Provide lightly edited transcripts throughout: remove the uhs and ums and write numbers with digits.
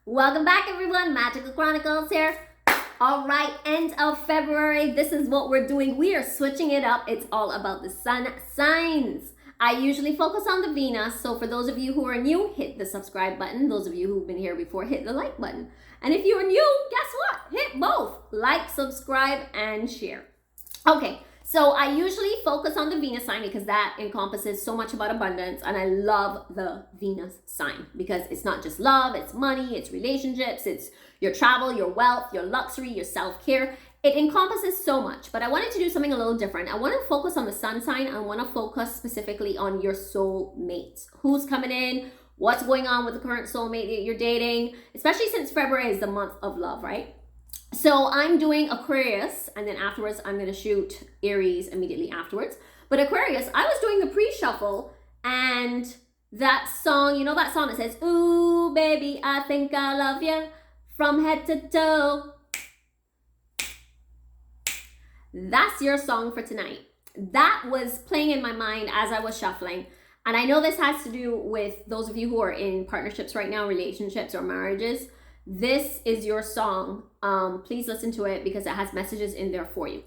Welcome back, everyone. Magical Chronicles here. All right, end of February. This is what we're doing. We are switching it up. It's all about the sun signs. I usually focus on the Venus. So for those of you who are new, hit the subscribe button. Those of you who've been here before, hit the like button. And if you're new, guess what? Hit both. Like, subscribe, and share. Okay. So I usually focus on the Venus sign because that encompasses so much about abundance, and I love the Venus sign because it's not just love, it's money, it's relationships, it's your travel, your wealth, your luxury, your self-care. It encompasses so much, but I wanted to do something a little different. I want to focus on the sun sign. I want to focus specifically on your soulmate. Who's coming in? What's going on with the current soulmate that you're dating? Especially since February is the month of love, right? So I'm doing Aquarius, and then afterwards I'm going to shoot Aries immediately afterwards. But Aquarius, I was doing the pre-shuffle, and that song, you know that song that says, "Ooh, baby, I think I love you from head to toe." That's your song for tonight. That was playing in my mind as I was shuffling. And I know this has to do with those of you who are in partnerships right now, relationships or marriages. This is your song. Please listen to it because it has messages in there for you.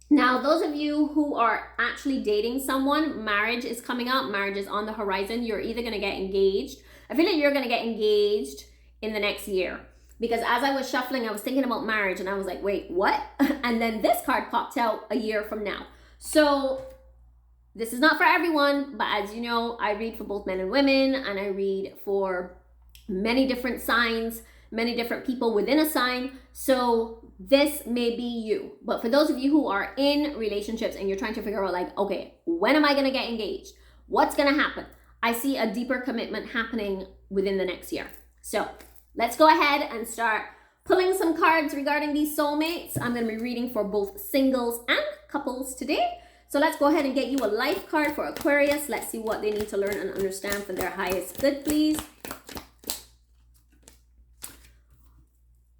Now, those of you who are actually dating someone, marriage is coming up. Marriage is on the horizon. You're either going to get engaged. I feel like you're going to get engaged in the next year. Because as I was shuffling, I was thinking about marriage and I was like, wait, what? And then this card popped out a year from now. So this is not for everyone, but as you know, I read for both men and women, and I read for many different signs, many different people within a sign. So this may be you. But for those of you who are in relationships and you're trying to figure out like, okay, when am I going to get engaged? What's going to happen? I see a deeper commitment happening within the next year. So let's go ahead and start pulling some cards regarding these soulmates. I'm going to be reading for both singles and couples today. So let's go ahead and get you a life card for Aquarius. Let's see what they need to learn and understand for their highest good, please.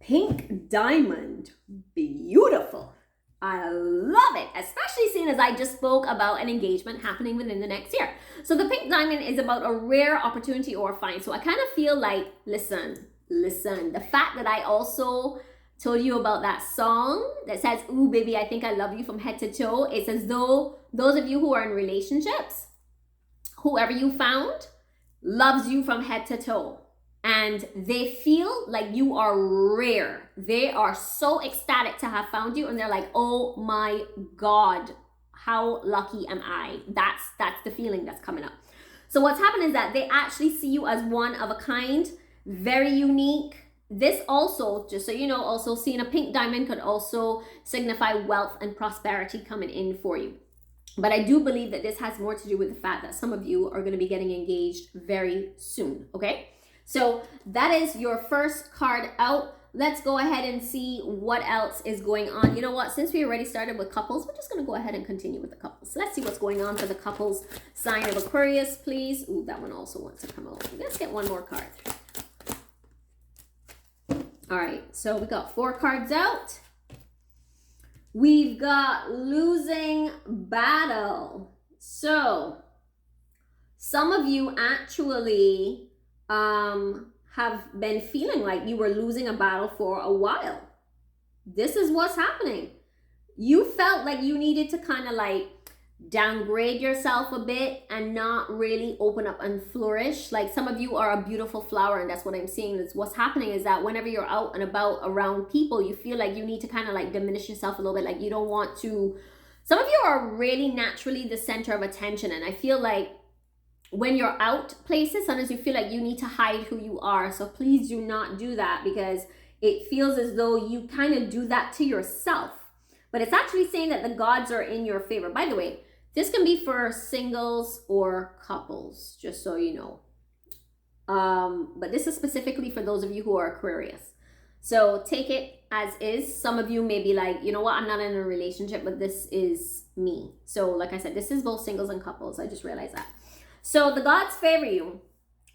Pink diamond, beautiful. I love it, especially seeing as I just spoke about an engagement happening within the next year. So the pink diamond is about a rare opportunity or find. So I kind of feel like, listen, the fact that I also told you about that song that says, "Ooh, baby, I think I love you from head to toe." It's as though those of you who are in relationships, whoever you found, loves you from head to toe. And they feel like you are rare. They are so ecstatic to have found you. And they're like, oh my God, how lucky am I? That's the feeling that's coming up. So what's happened is that they actually see you as one of a kind, very unique. This also, just so you know, also seeing a pink diamond could also signify wealth and prosperity coming in for you. But I do believe that this has more to do with the fact that some of you are going to be getting engaged very soon, okay? So that is your first card out. Let's go ahead and see what else is going on. You know what? Since we already started with couples, we're just going to go ahead and continue with the couples. So let's see what's going on for the couples sign of Aquarius, please. Ooh, that one also wants to come out. Let's get one more card. All right, so we got 4 cards out. We've got losing battle. So some of you actually have been feeling like you were losing a battle for a while. This is what's happening. You felt like you needed to kind of like downgrade yourself a bit and not really open up and flourish. Like some of you are a beautiful flower, and that's what I'm seeing. Is what's happening is that whenever you're out and about around people, you feel like you need to kind of like diminish yourself a little bit. Like you don't want to. Some of you are really naturally the center of attention, and I feel like when you're out places, sometimes you feel like you need to hide who you are. So please do not do that, because it feels as though you kind of do that to yourself. But it's actually saying that the gods are in your favor. By the way, this can be for singles or couples, just so you know. But this is specifically for those of you who are Aquarius. So take it as is. Some of you may be like, you know what, I'm not in a relationship, but this is me. So like I said, this is both singles and couples. I just realized that. So the gods favor you.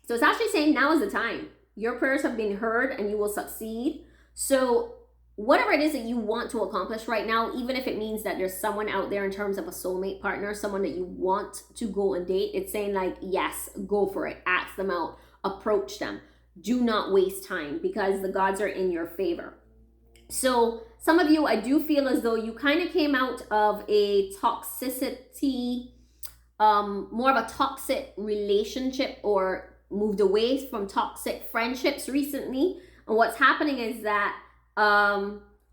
So it's actually saying now is the time. Your prayers have been heard and you will succeed. So whatever it is that you want to accomplish right now, even if it means that there's someone out there in terms of a soulmate partner, someone that you want to go and date, it's saying like, yes, go for it. Ask them out. Approach them. do not waste time because the gods are in your favor. So some of you, I do feel as though you kind of came out of a toxicity, more of a toxic relationship, or moved away from toxic friendships recently. And what's happening is that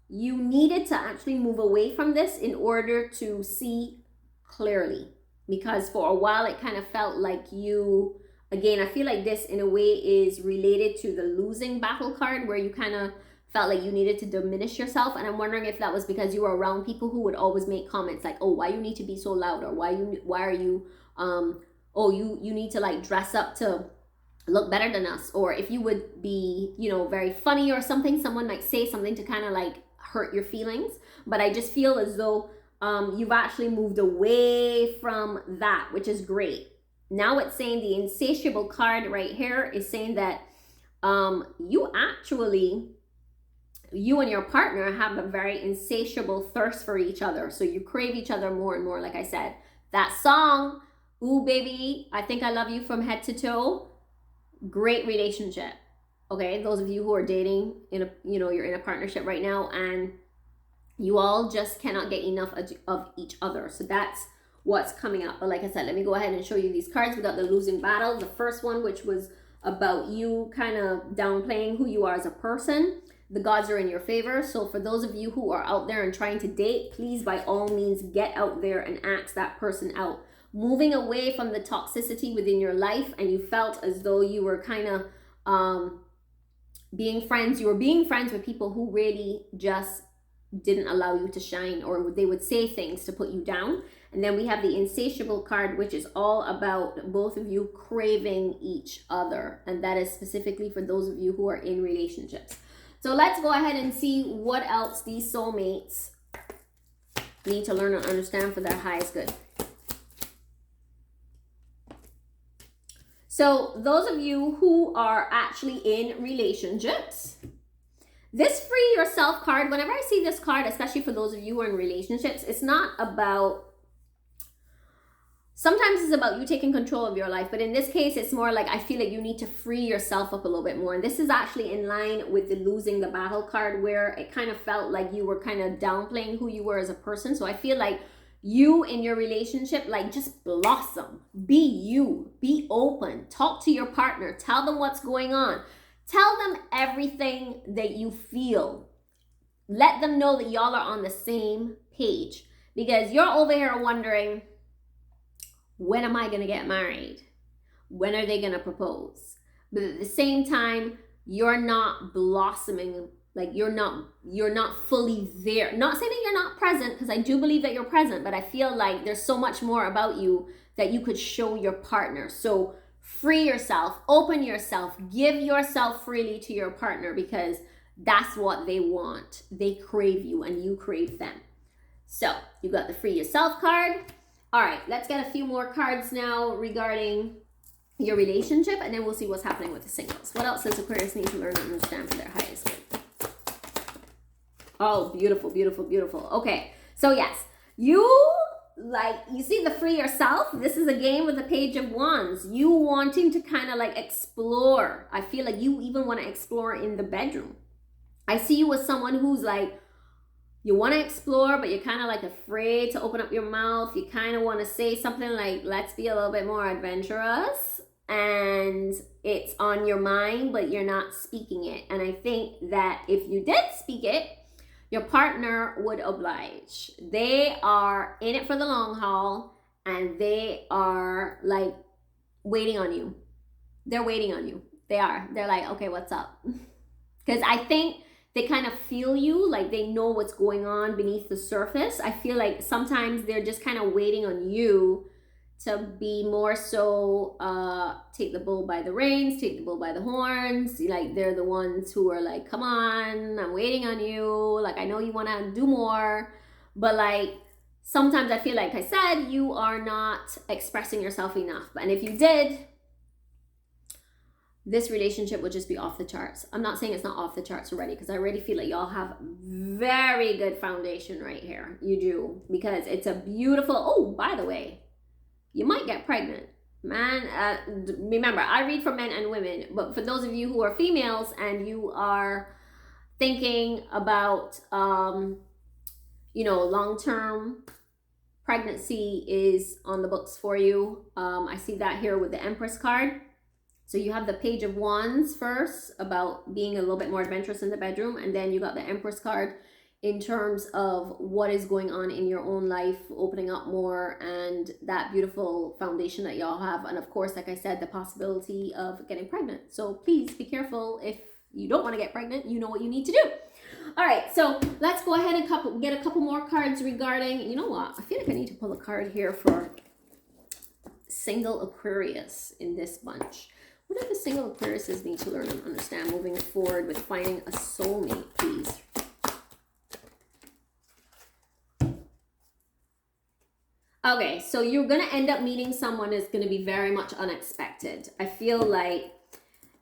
you needed to actually move away from this in order to see clearly, because for a while it kind of felt like you, again, I feel like this in a way is related to the losing battle card, where you kind of felt like you needed to diminish yourself. And I'm wondering if that was because you were around people who would always make comments like, oh, why you need to be so loud, or why are you oh, you need to like dress up to look better than us, or if you would be, you know, very funny or something, someone might say something to kind of like hurt your feelings. But I just feel as though you've actually moved away from that, which is great. Now it's saying the insatiable card right here is saying that you and your partner have a very insatiable thirst for each other. So you crave each other more and more. Like I said, that song, Ooh Baby, I Think I Love You from Head to Toe, great relationship. Okay, those of you who are dating, you're in a partnership right now and you all just cannot get enough of each other. So that's what's coming up. But like I said, let me go ahead and show you these cards. We got the losing battle. The first one, which was about you kind of downplaying who you are as a person. The gods are in your favor. So for those of you who are out there and trying to date, please by all means get out there and ask that person out. Moving away from the toxicity within your life, and you felt as though you were kind of being friends. You were being friends with people who really just didn't allow you to shine, or they would say things to put you down. And then we have the insatiable card, which is all about both of you craving each other. And that is specifically for those of you who are in relationships. So let's go ahead and see what else these soulmates need to learn and understand for their highest good. So those of you who are actually in relationships, this free yourself card, whenever I see this card, especially for those of you who are in relationships, it's not about, sometimes it's about you taking control of your life, but in this case, it's more like I feel like you need to free yourself up a little bit more. And this is actually in line with the losing the battle card, where it kind of felt like you were kind of downplaying who you were as a person. So I feel like you in your relationship, like just blossom, be you, be open, talk to your partner, tell them what's going on, tell them everything that you feel. Let them know that y'all are on the same page, because you're over here wondering, when am I going to get married? When are they going to propose? But at the same time, you're not blossoming, like you're not fully there. Not saying that you're not present, because I do believe that you're present, but I feel like there's so much more about you that you could show your partner. So free yourself, open yourself, give yourself freely to your partner, because that's what they want. They crave you and you crave them. So you got the free yourself card. All right, let's get a few more cards now regarding your relationship, and then we'll see what's happening with the singles. What else does Aquarius need to learn and understand for their highest good? Oh, beautiful, beautiful, beautiful. Okay, so yes, you see the free yourself. This is a game with the Page of Wands. You wanting to kind of like explore. I feel like you even want to explore in the bedroom. I see you as someone who's like, you want to explore, but you're kind of like afraid to open up your mouth. You kind of want to say something like, let's be a little bit more adventurous. And it's on your mind, but you're not speaking it. And I think that if you did speak it, your partner would oblige. They are in it for the long haul, and they are like waiting on you. They're waiting on you. They are. They're like, okay, what's up? Because I think they kind of feel you, like they know what's going on beneath the surface. I feel like sometimes they're just kind of waiting on you to be more so take the bull by the reins, take the bull by the horns. Like they're the ones who are like, come on, I'm waiting on you. Like I know you want to do more, but like sometimes I feel like I said, you are not expressing yourself enough. And if you did, this relationship would just be off the charts. I'm not saying it's not off the charts already, because I already feel like y'all have very good foundation right here. You do, because it's a beautiful, oh, by the way, you might get pregnant. remember, I read for men and women, but for those of you who are females and you are thinking about, you know, long-term pregnancy is on the books for you. I see that here with the Empress card. So you have the Page of Wands first about being a little bit more adventurous in the bedroom, and then you got the Empress card in terms of what is going on in your own life, opening up more, and that beautiful foundation that y'all have. And of course, like I said, the possibility of getting pregnant. So please be careful. If you don't want to get pregnant, you know what you need to do. All right, so let's go ahead and get a couple more cards regarding, you know what? I feel like I need to pull a card here for single Aquarius in this bunch. What do the single Aquariuses need to learn and understand moving forward with finding a soulmate, please? Okay, so you're going to end up meeting someone that's going to be very much unexpected. I feel like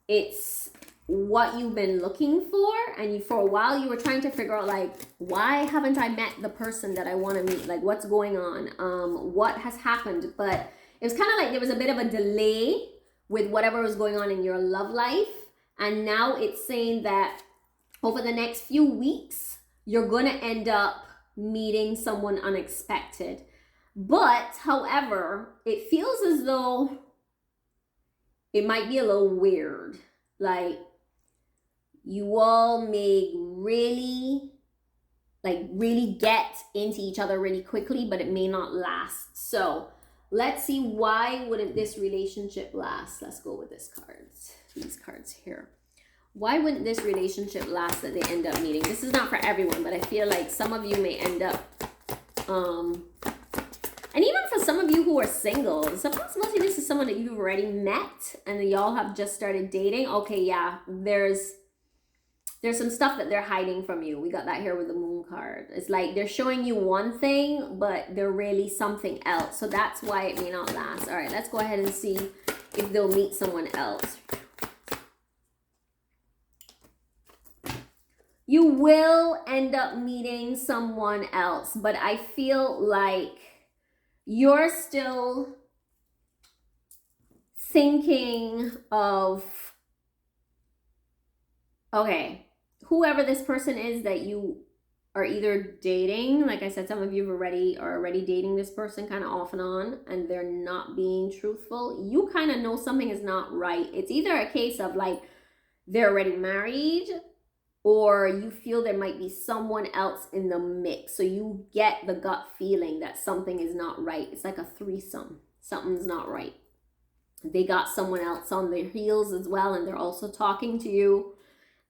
it's what you've been looking for, and for a while you were trying to figure out, like, why haven't I met the person that I want to meet? Like, what's going on? What has happened? But it was kind of like there was a bit of a delay with whatever was going on in your love life. And now it's saying that over the next few weeks, you're going to end up meeting someone unexpected. But, however, it feels as though it might be a little weird. Like, you all may really get into each other really quickly, but it may not last. So let's see, why wouldn't this relationship last? Let's go with this cards, these cards here. Why wouldn't this relationship last that they end up meeting? This is not for everyone, but I feel like some of you may end up, and even for some of you who are single, it's a possibility this is someone that you've already met and y'all have just started dating. Okay, yeah, there's some stuff that they're hiding from you. We got that here with the Moon card. It's like they're showing you one thing, but they're really something else. So that's why it may not last. All right, let's go ahead and see if they'll meet someone else. You will end up meeting someone else, but I feel like you're still thinking of, okay, whoever this person is that you are either dating. Like I said, some of you are already dating this person kind of off and on, and they're not being truthful. You kind of know something is not right. It's either a case of like they're already married, or you feel there might be someone else in the mix. So you get the gut feeling that something is not right. It's like a threesome. Something's not right. They got someone else on their heels as well, and they're also talking to you.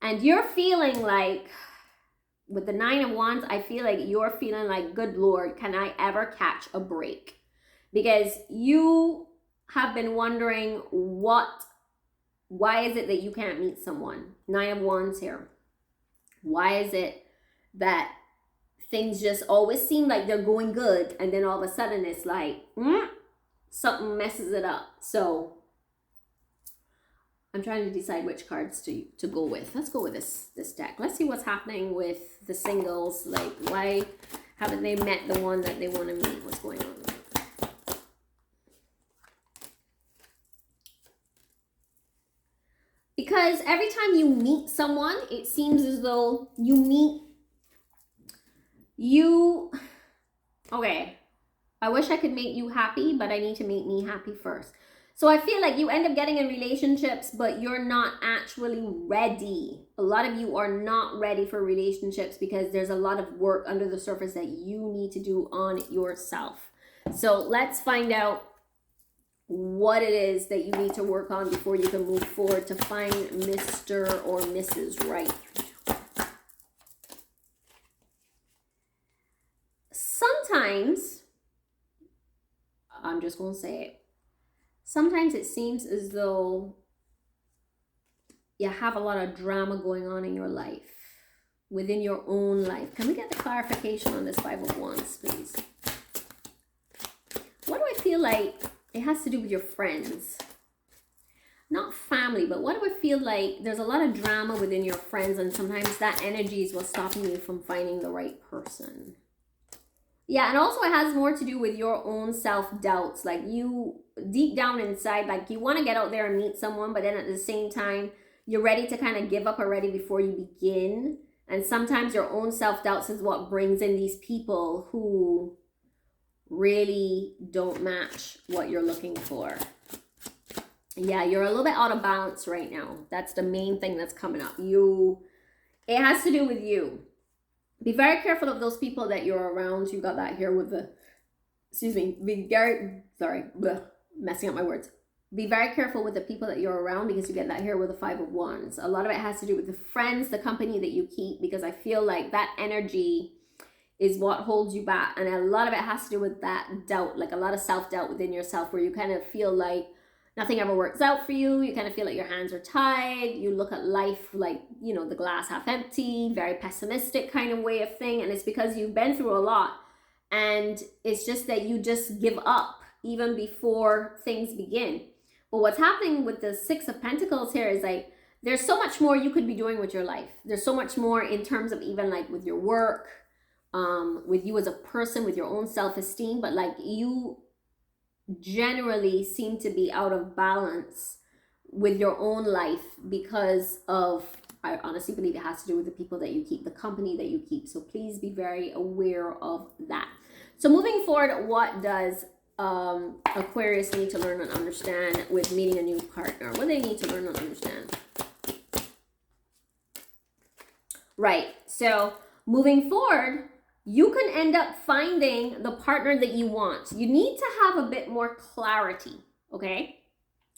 And you're feeling like, with the Nine of Wands, I feel like you're feeling like, good Lord, can I ever catch a break? Because you have been wondering, why is it that you can't meet someone? Nine of Wands here. Why is it that things just always seem like they're going good, and then all of a sudden it's like, something messes it up? So I'm trying to decide which cards to go with. Let's go with this deck. Let's see what's happening with the singles. Like, why haven't they met the one that they want to meet? What's going on? Because every time you meet someone, it seems as though okay, I wish I could make you happy, but I need to make me happy first. So I feel like you end up getting in relationships, but you're not actually ready. A lot of you are not ready for relationships because there's a lot of work under the surface that you need to do on yourself. So let's find out what it is that you need to work on before you can move forward to find Mr. or Mrs. Right. Sometimes, I'm just going to say it, sometimes it seems as though you have a lot of drama going on in your life, within your own life. Can we get the clarification on this Five of Wands, please? What do I feel like it has to do with your friends? Not family, but what do I feel like there's a lot of drama within your friends, and sometimes that energy is what's stopping you from finding the right person. Yeah, and also it has more to do with your own self-doubts. Like you, deep down inside, like you want to get out there and meet someone, but then at the same time, you're ready to kind of give up already before you begin. And sometimes your own self-doubts is what brings in these people who really don't match what you're looking for. Yeah, you're a little bit out of balance right now. That's the main thing that's coming up. It has to do with you. Be very careful of those people that you're around. You got that here with the, excuse me, messing up my words. Be very careful with the people that you're around, because you get that here with the 5 of Wands. A lot of it has to do with the friends, the company that you keep, because I feel like that energy is what holds you back. And a lot of it has to do with that doubt, like a lot of self-doubt within yourself, where you kind of feel like nothing ever works out for you. You kind of feel like your hands are tied. You look at life like, you know, the glass half empty, very pessimistic kind of way of thing. And it's because you've been through a lot. And it's just that you just give up even before things begin. But what's happening with the 6 of Pentacles here is like, there's so much more you could be doing with your life. There's so much more in terms of even like with your work, with you as a person, with your own self-esteem. But like you generally seem to be out of balance with your own life because of, I honestly believe it has to do with the people that you keep, the company that you keep. So please be very aware of that. So moving forward, what does Aquarius need to learn and understand with meeting a new partner? What do they need to learn and understand? Right. So moving forward, you can end up finding the partner that you want. You need to have a bit more clarity, okay?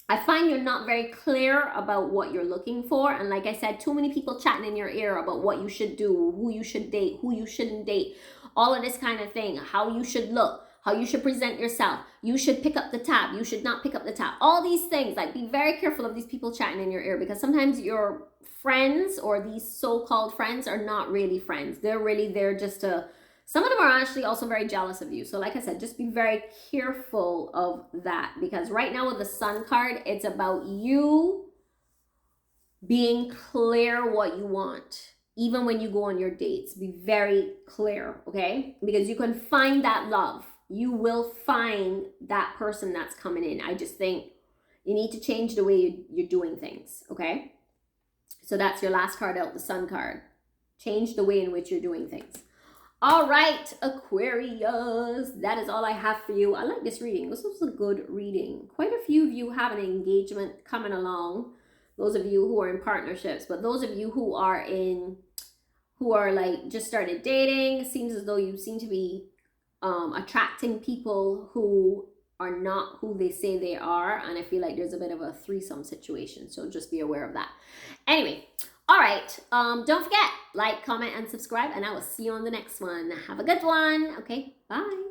I find you're not very clear about what you're looking for. And like I said, too many people chatting in your ear about what you should do, who you should date, who you shouldn't date, all of this kind of thing, how you should look, how you should present yourself. You should pick up the tab. You should not pick up the tab. All these things, like be very careful of these people chatting in your ear, because sometimes your friends or these so-called friends are not really friends. They're really there just to, some of them are actually also very jealous of you. So like I said, just be very careful of that, because right now with the Sun card, it's about you being clear what you want. Even when you go on your dates, be very clear, okay? Because you can find that love. You will find that person that's coming in. I just think you need to change the way you're doing things, okay? So that's your last card out, the Sun card. Change the way in which you're doing things. All right, Aquarius, that is all I have for you. I like this reading. This was a good reading. Quite a few of you have an engagement coming along. Those of you who are in partnerships, but those of you who are like just started dating, it seems as though you seem to be attracting people who are not who they say they are. And I feel like there's a bit of a threesome situation. So just be aware of that. Anyway. All right, don't forget, like, comment, and subscribe, and I will see you on the next one. Have a good one. Okay, bye.